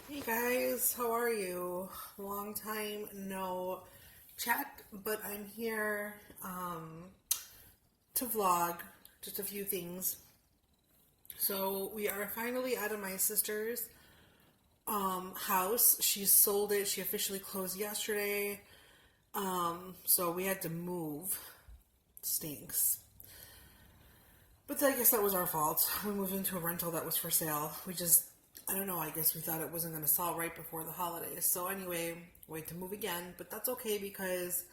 Hey guys, how are you? Long time no chat, but I'm here to vlog just a few things. So we are finally out of my sister's house. She sold it. She officially closed yesterday. So we had to move. Stinks. But I guess that was our fault. We moved into a rental that was for sale. I don't know, I guess we thought it wasn't going to sell right before the holidays. So anyway, wait to move again. But that's okay because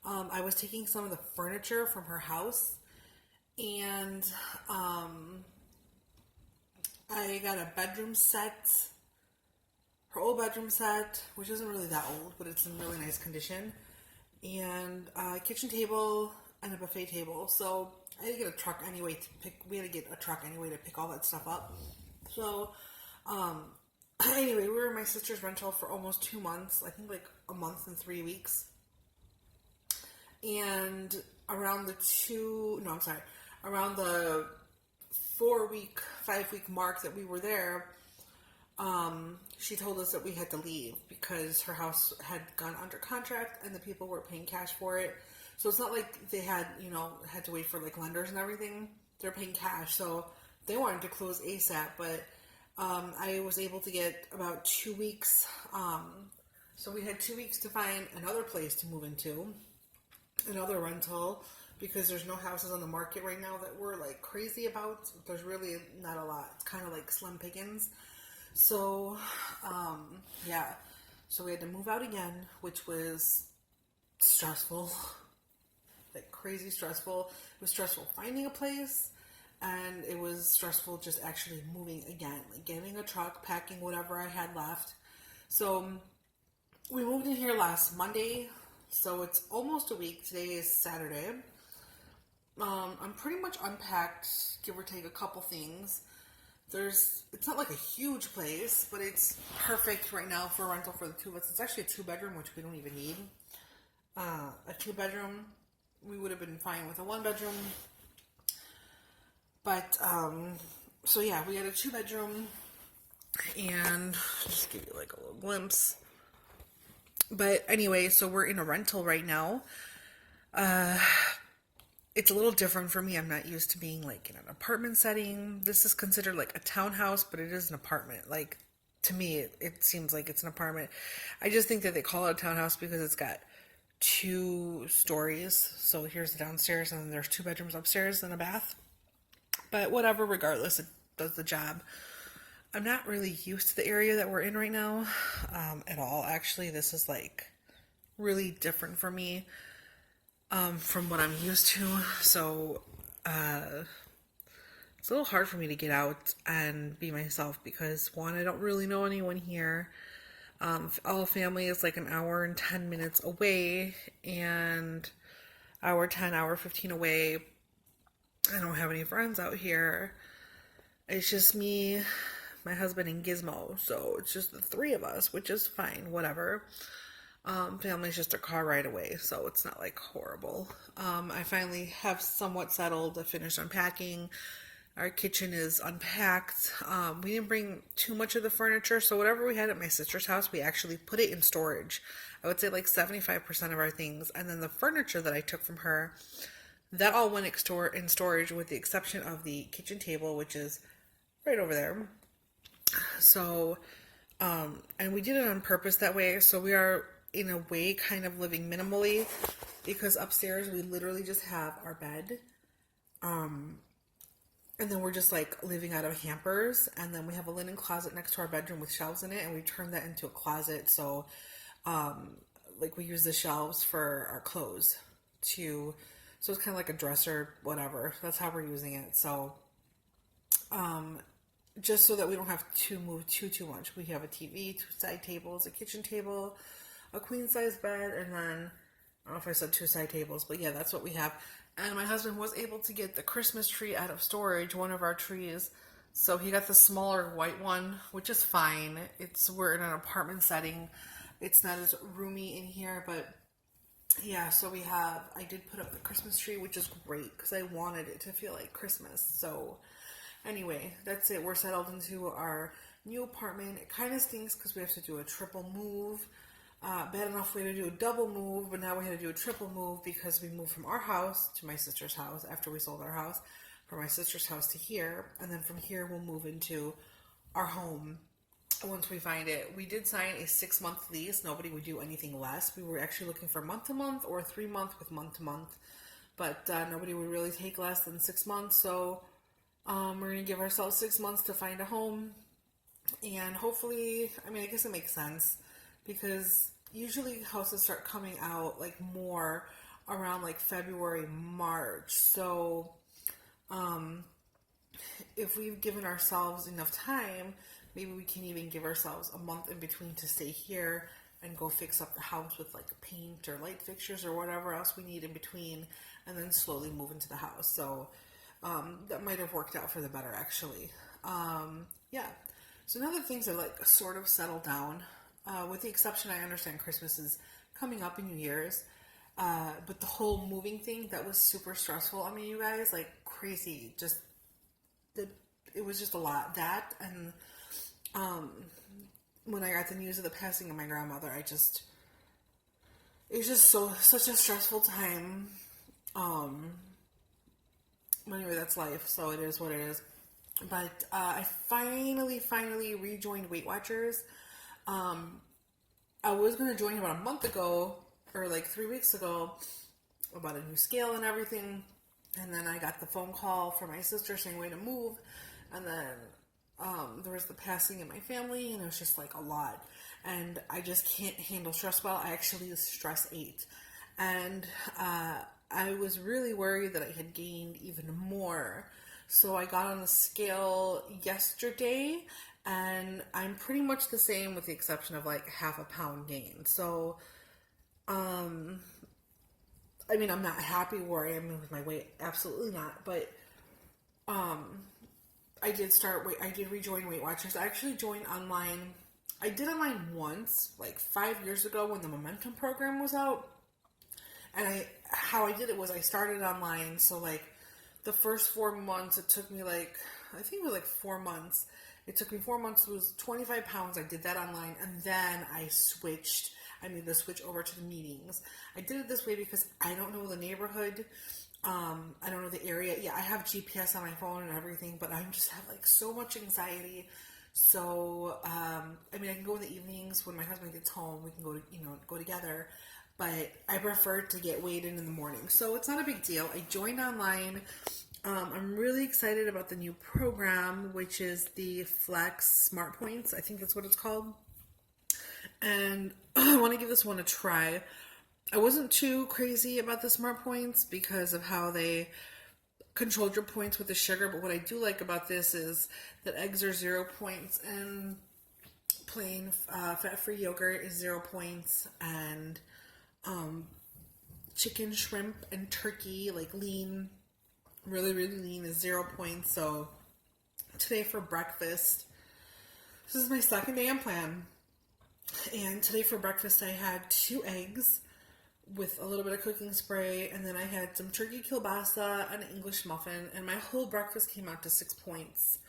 I was taking some of the furniture from her house and I got a bedroom set, her old bedroom set, which isn't really that old, but it's in really nice condition, and a kitchen table and a buffet table. So I had to get a truck anyway to pick. We had to get a truck anyway to pick all that stuff up. So um, anyway, we were in my sister's rental for almost 2 months. I think like a month and 3 weeks. And around the around the 4 week, 5 week mark that we were there, she told us that we had to leave because her house had gone under contract and the people were paying cash for it. So it's not like they had to wait for like lenders and everything. They're paying cash. So they wanted to close ASAP, but I was able to get about 2 weeks. So we had 2 weeks to find another place to move into, another rental, because there's no houses on the market right now that we're like crazy about. There's really not a lot. It's kind of like slim pickings. So, yeah. So we had to move out again, which was stressful, like crazy stressful. It was stressful finding a place, and it was stressful just actually moving again, like getting a truck, packing whatever I had left. So we moved in here last Monday, so it's almost a week. Today is Saturday. I'm pretty much unpacked, give or take a couple things. It's not like a huge place, but it's perfect right now for a rental for the two of us. It's actually a 2 bedroom, which we don't even need. A 2 bedroom, we would have been fine with a 1 bedroom. But, so yeah, we had a 2 bedroom, and just give you like a little glimpse. But anyway, so we're in a rental right now. It's a little different for me. I'm not used to being like in an apartment setting. This is considered like a townhouse, but it is an apartment. Like, to me, it seems like it's an apartment. I just think that they call it a townhouse because it's got 2 stories. So here's the downstairs, and then there's 2 bedrooms upstairs and a bath. But whatever, regardless, it does the job. I'm not really used to the area that we're in right now at all. Actually, this is like really different for me from what I'm used to. So it's a little hard for me to get out and be myself because, one, I don't really know anyone here. All family is like an hour and 10 minutes away, and hour 10, hour 15 away. I don't have any friends out here. It's just me, my husband, and Gizmo. So it's just the three of us, which is fine, whatever. Family's just a car ride away, so it's not like horrible. I finally have somewhat settled. I finished unpacking. Our kitchen is unpacked. We didn't bring too much of the furniture, so whatever we had at my sister's house, we actually put it in storage. I would say like 75% of our things. And then the furniture that I took from her, that all went in storage with the exception of the kitchen table, which is right over there. So, and we did it on purpose that way. So we are, in a way, kind of living minimally because upstairs we literally just have our bed. And then we're just like living out of hampers. And then we have a linen closet next to our bedroom with shelves in it. And we turned that into a closet. So, like we use the shelves for our clothes so it's kind of like a dresser, whatever. That's how we're using it. So, just so that we don't have to move too much. We have a TV, 2 side tables, a kitchen table, a queen size bed, and then, I don't know if I said 2 side tables, but yeah, that's what we have. And my husband was able to get the Christmas tree out of storage, one of our trees. So he got the smaller white one, which is fine. We're in an apartment setting. It's not as roomy in here, but yeah, so I did put up the Christmas tree, which is great because I wanted it to feel like Christmas. So anyway, that's it. We're settled into our new apartment. It kind of stinks because we have to do a triple move. Bad enough we had to do a double move, but now we had to do a triple move because we moved from our house to my sister's house after we sold our house, from my sister's house to here, and then from here we'll move into our home once we find it. We did sign a 6-month lease. Nobody would do anything less. We were actually looking for month to month or 3 month with month to month, but nobody would really take less than 6 months. So we're going to give ourselves 6 months to find a home, and hopefully, I mean, I guess it makes sense because usually houses start coming out like more around like February, March. So if we've given ourselves enough time, maybe we can even give ourselves a month in between to stay here and go fix up the house with like paint or light fixtures or whatever else we need in between, and then slowly move into the house. So that might have worked out for the better, actually. Yeah. So now that things are like sort of settled down, with the exception, I understand Christmas is coming up in New Year's, but the whole moving thing, that was super stressful. I mean, you guys, like crazy, just it was just a lot. That, and when I got the news of the passing of my grandmother, it was just such a stressful time. But anyway, that's life, so it is what it is. But I finally rejoined Weight Watchers. I was going to join about a month ago, or like 3 weeks ago, about a new scale and everything. And then I got the phone call from my sister saying way to move. And then there was the passing in my family, and it was just like a lot. And I just can't handle stress well. I actually stress ate. And I was really worried that I had gained even more. So I got on the scale yesterday, and I'm pretty much the same with the exception of like half a pound gain. So, I mean, I'm not happy where I am with my weight. Absolutely not. But, I did rejoin Weight Watchers. I actually joined online. I did online once, like 5 years ago when the Momentum program was out. And how I did it was I started online. So like the first 4 months, it took me like, I think it was like 4 months. It took me 4 months to lose 25 pounds. I did that online. And then I made the switch over to the meetings. I did it this way because I don't know the neighborhood. I don't know the area. Yeah, I have GPS on my phone and everything, but I just have like so much anxiety. So, I mean, I can go in the evenings when my husband gets home. We can go together. But I prefer to get weighed in the morning. So it's not a big deal. I joined online. I'm really excited about the new program, which is the Flex Smart Points. I think that's what it's called. And I want to give this one a try. I wasn't too crazy about the Smart Points because of how they controlled your points with the sugar. But what I do like about this is that eggs are 0 points, and plain fat-free yogurt is 0 points, and chicken, shrimp, and turkey, like lean, really lean, is 0 points. So today for breakfast, this is my second day on plan, and today for breakfast I had 2 eggs with a little bit of cooking spray, and then I had some turkey kielbasa and an English muffin, and my whole breakfast came out to 6 points.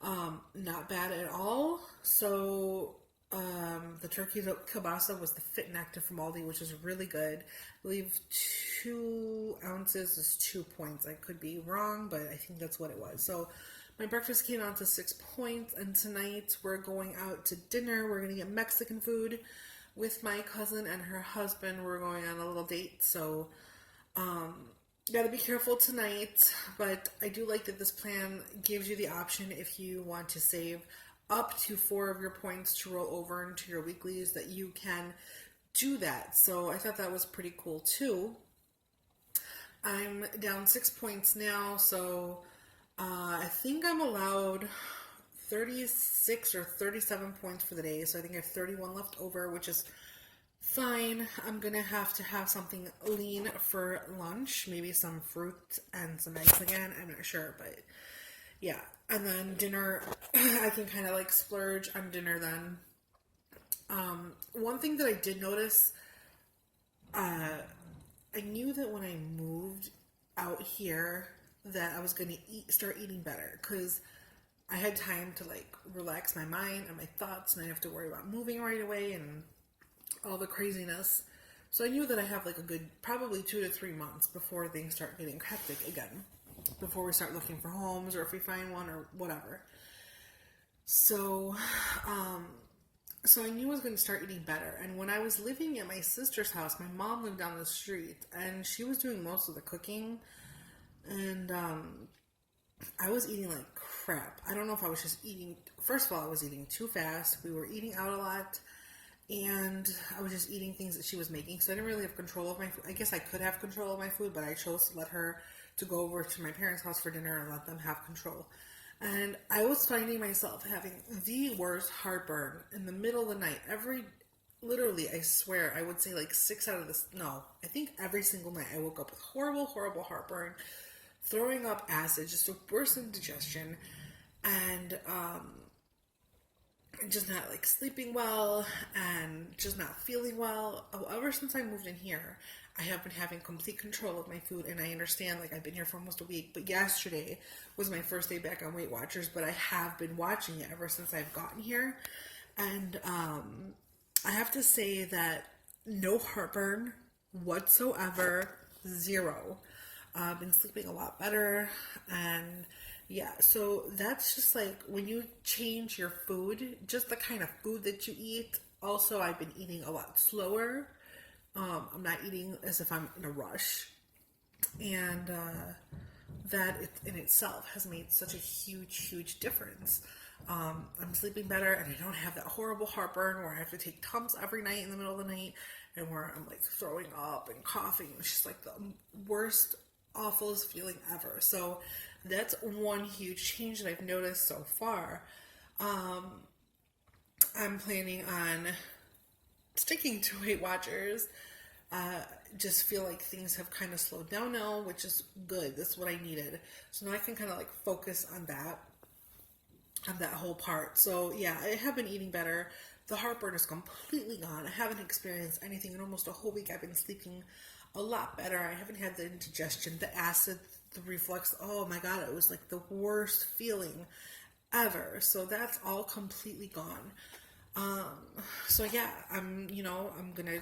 Not bad at all. So the turkey kielbasa was the Fit and Active from Aldi, which is really good. I believe 2 ounces is 2 points. I could be wrong, but I think that's what it was. So my breakfast came out to 6 points, and tonight we're going out to dinner. We're going to get Mexican food with my cousin and her husband. We're going on a little date, so gotta be careful tonight. But I do like that this plan gives you the option, if you want to save up to 4 of your points to roll over into your weeklies, that you can do that. So I thought that was pretty cool too. I'm down 6 points now, so I think I'm allowed 36 or 37 points for the day. So I think I have 31 left over, which is fine. I'm going to have something lean for lunch, maybe some fruit and some eggs again. I'm not sure, but yeah. And then dinner, I can kind of like splurge on dinner then. One thing that I did notice, I knew that when I moved out here that I was going to start eating better, because I had time to like relax my mind and my thoughts, and I didn't have to worry about moving right away and all the craziness. So I knew that I have like a good probably 2 to 3 months before things start getting hectic again, before we start looking for homes or if we find one or whatever. So, so I knew I was going to start eating better. And when I was living at my sister's house, my mom lived down the street, and she was doing most of the cooking. And I was eating like crap. I don't know if I was just eating. First of all, I was eating too fast. We were eating out a lot, and I was just eating things that she was making. So I didn't really have control of my food. I guess I could have control of my food, but I chose to let her to go over to my parents' house for dinner and let them have control. And I was finding myself having the worst heartburn in the middle of the night. Literally, I swear, I would say like 6 out of this, no, I think every single night I woke up with horrible, horrible heartburn, throwing up acid, just a worse indigestion, and just not like sleeping well and just not feeling well. Ever since I moved in here, I have been having complete control of my food, and I understand like I've been here for almost a week, but yesterday was my first day back on Weight Watchers, but I have been watching it ever since I've gotten here. And I have to say that no heartburn whatsoever, zero. I've been sleeping a lot better, and yeah, so that's just like when you change your food, just the kind of food that you eat. Also, I've been eating a lot slower. I'm not eating as if I'm in a rush, and that in itself has made such a huge, huge difference. I'm sleeping better, and I don't have that horrible heartburn where I have to take Tums every night in the middle of the night, and where I'm like throwing up and coughing. It's just like the worst, awfulest feeling ever. So that's one huge change that I've noticed so far. I'm planning on sticking to Weight Watchers. Just feel like things have kind of slowed down now, which is good. That's what I needed. So now I can kind of like focus on that whole part. So yeah, I have been eating better. The heartburn is completely gone. I haven't experienced anything in almost a whole week. I've been sleeping a lot better. I haven't had the indigestion, the acid, the reflux. Oh my God, it was like the worst feeling ever. So that's all completely gone. So yeah, I'm gonna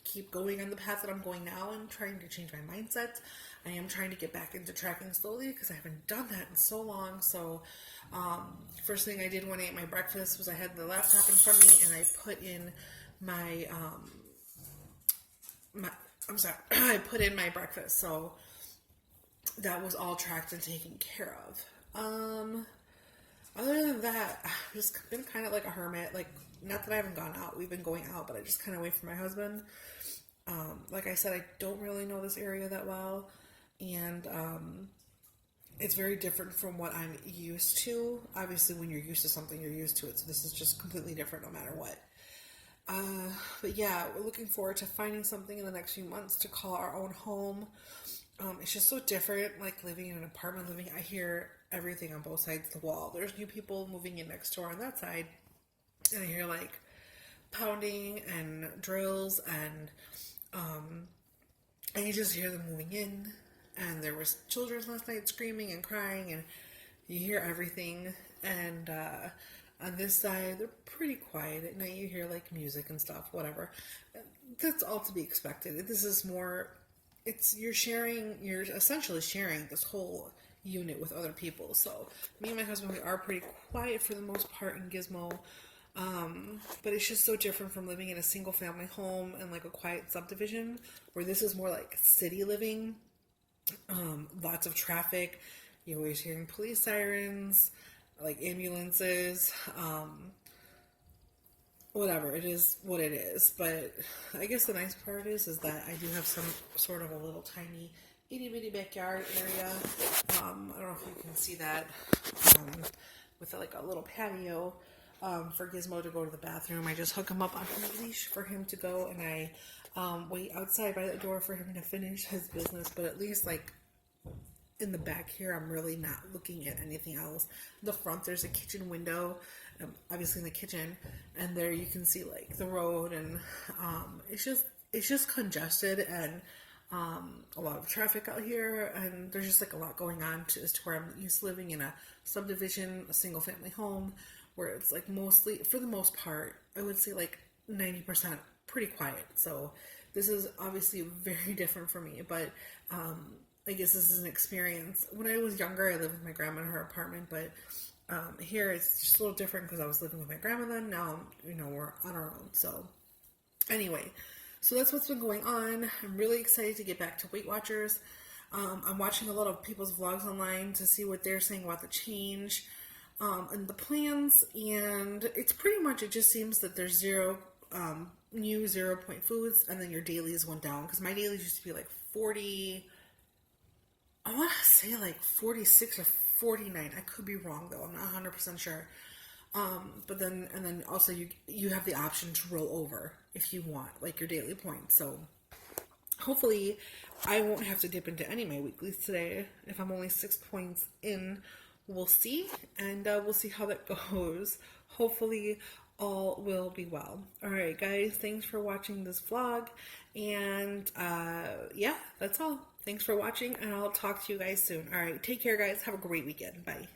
keep going on the path that I'm going now and trying to change my mindset. I am trying to get back into tracking slowly because I haven't done that in so long. So first thing I did when I ate my breakfast was I had the laptop in front of me, and I put in I put in my breakfast. So that was all tracked and taken care of. Other than that, I've just been kind of like a hermit. Like, not that I haven't gone out. We've been going out, but I just kind of wait for my husband. Like I said, I don't really know this area that well. And it's very different from what I'm used to. Obviously, when you're used to something, you're used to it. So this is just completely different no matter what. But yeah, we're looking forward to finding something in the next few months to call our own home. It's just so different, like living in an apartment living. I hear everything on both sides of the wall. There's new people moving in next door on that side, and I hear like pounding and drills, and you just hear them moving in. And there was children last night screaming and crying, and you hear everything. And on this side, they're pretty quiet. At night, you hear like music and stuff, whatever. That's all to be expected. This is more. You're essentially sharing this whole unit with other people. So me and my husband, we are pretty quiet for the most part in Gizmo. But it's just so different from living in a single family home and like a quiet subdivision, where this is more like city living. Lots of traffic. You're always hearing police sirens, like ambulances, whatever, it is what it is. But I guess the nice part is that I do have some sort of a little tiny itty bitty backyard area. I don't know if you can see that, with like a little patio for Gizmo to go to the bathroom. I just hook him up on his leash for him to go, and I wait outside by the door for him to finish his business. But at least like in the back here, I'm really not looking at anything else. The front, there's a kitchen window, obviously in the kitchen, and there you can see like the road, and it's just congested, and A lot of traffic out here, and there's just like a lot going on as to where I'm used to living in a subdivision, a single family home, where it's like mostly, for the most part, I would say like 90% pretty quiet. So this is obviously very different for me, but I guess this is an experience. When I was younger, I lived with my grandma in her apartment, but here it's just a little different because I was living with my grandma then. Now, we're on our own. So anyway, so that's what's been going on. I'm really excited to get back to Weight Watchers. I'm watching a lot of people's vlogs online to see what they're saying about the change and the plans. And it's pretty much, it just seems that there's new 0 point foods, and then your dailies went down. Because my dailies used to be like 40, I want to say like 46 or 49. I could be wrong though. I'm not 100% sure. But then also you have the option to roll over if you want, like your daily points. So hopefully I won't have to dip into any of my weeklies today. If I'm only 6 points in, we'll see, and we'll see how that goes. Hopefully all will be well. All right, guys, thanks for watching this vlog, and yeah, that's all. Thanks for watching, and I'll talk to you guys soon. All right, take care, guys. Have a great weekend. Bye.